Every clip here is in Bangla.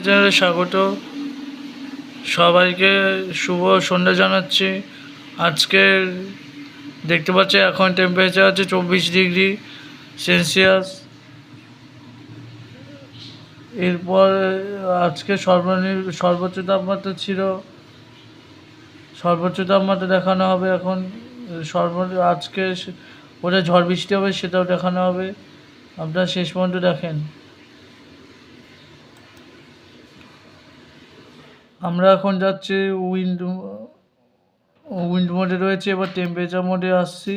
চ্যানেলে স্বাগত। সবাইকে শুভ সন্ধ্যা জানাচ্ছি। আজকে দেখতে পাচ্ছি এখন টেম্পারেচার আছে 24 ডিগ্রি সেলসিয়াস। এরপর আজকে সর্বোচ্চ তাপমাত্রা ছিল, সর্বোচ্চ তাপমাত্রা দেখানো হবে এখন। আজকে ওটা ঝড় বৃষ্টি হবে সেটাও দেখানো হবে, আপনারা শেষ পর্যন্ত দেখেন। আমরা এখন যাচ্ছি উইন্ড মোডে রয়েছে, এবার টেম্পারেচার মোডে আসছি।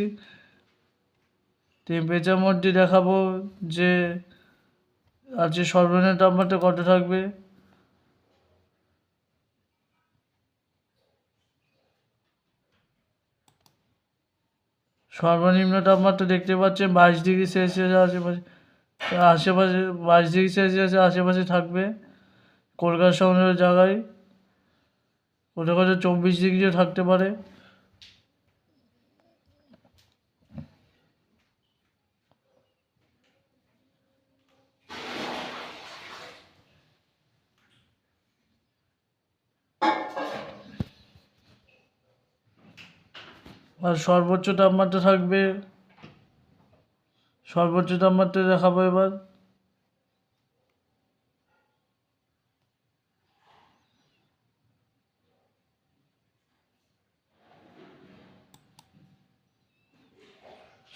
টেম্পারেচার মোডটি দেখাবো যে আজকে সর্বনিম্ন তাপমাত্রা কত থাকবে। সর্বনিম্ন তাপমাত্রা দেখতে পাচ্ছেন 22 ডিগ্রি সেলসিয়াস আশেপাশে 22 ডিগ্রি সেলসিয়াসের আশেপাশে থাকবে। কলকাতা শহরের জায়গায় কোথাও কোথাও 24 ডিগ্রিও থাকতে পারে। আর সর্বোচ্চ তাপমাত্রা থাকবে, সর্বোচ্চ তাপমাত্রা দেখাবো এবার।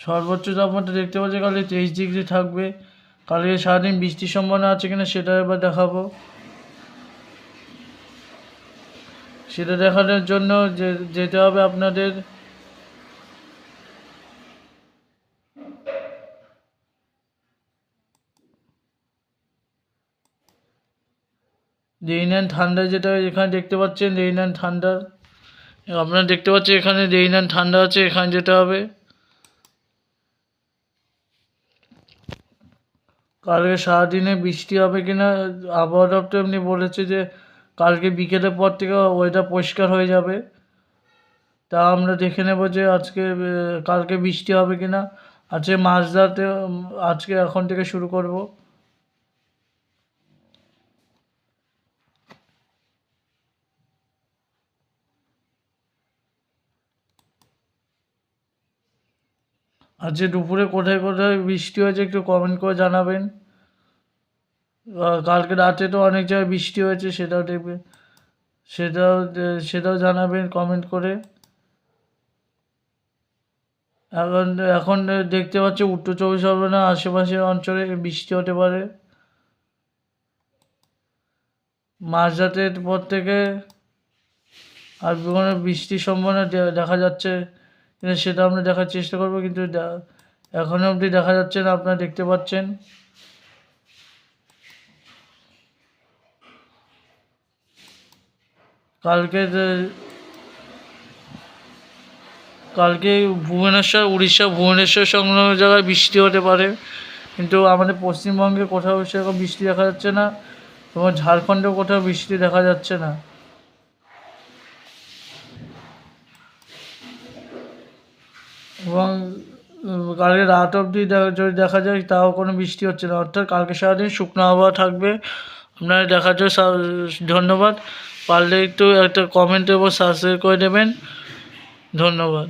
সর্বোচ্চ তাপমাত্রা দেখতে পাচ্ছি কালকে 23 ডিগ্রি থাকবে। কালকে সারাদিন বৃষ্টির সম্ভাবনা আছে কিনা সেটা এবার দেখাবো। সেটা দেখানোর জন্য যেতে হবে আপনাদের রেইন অ্যান্ড থান্ডার, যেটা এখানে দেখতে পাচ্ছেন রেইন অ্যান্ড থান্ডার। আপনারা দেখতে পাচ্ছেন এখানে রেইন অ্যান্ড ঠান্ডা আছে, এখানে যেতে হবে। কালকে সারাদিনে বৃষ্টি হবে কিনা আবহাওয়া দপ্তর এমনি বলেছে যে কালকে বিকেলের পর থেকে ওয়েদার পরিষ্কার হয়ে যাবে। তা আমরা দেখে নেব যে কালকে বৃষ্টি হবে কিনা। আজকে মাঝরাতে, আজকে এখন থেকে শুরু করব। আজকে দুপুরে কোথায় কোথায় বৃষ্টি হয়েছে একটু কমেন্ট করে জানাবেন। কালকে রাতে তো অনেক জায়গায় বৃষ্টি হয়েছে, সেটাও দেখবেন, সেটাও জানাবেন কমেন্ট করে। এখন এখন দেখতে পাচ্ছি উত্তর চব্বিশ পরগনা আশেপাশের অঞ্চলে বৃষ্টি হতে পারে। মাঝরাতের পর থেকে আর কোনো বৃষ্টির সম্ভাবনা দেখা যাচ্ছে কিন্তু সেটা আমরা দেখার চেষ্টা করব, কিন্তু এখনও অবধি দেখা যাচ্ছে না, আপনারা দেখতে পাচ্ছেন। কালকে উড়িষ্যা ভুবনেশ্বর সংলগ্ন জায়গায় বৃষ্টি হতে পারে, কিন্তু আমাদের পশ্চিমবঙ্গে কোথাও সেরকম বৃষ্টি দেখা যাচ্ছে না, এবং ঝাড়খণ্ডেও কোথাও বৃষ্টি দেখা যাচ্ছে না। এবং কালকে রাত অবধি যদি দেখা যায় তাও কোনো বৃষ্টি হচ্ছে না, অর্থাৎ কালকে সারাদিন শুকনো আবহাওয়া থাকবে। আপনারা দেখার জন্য ধন্যবাদ। পারলে একটু একটা কমেন্টের উপর সাবস্ক্রাইব করে দেবেন। ধন্যবাদ।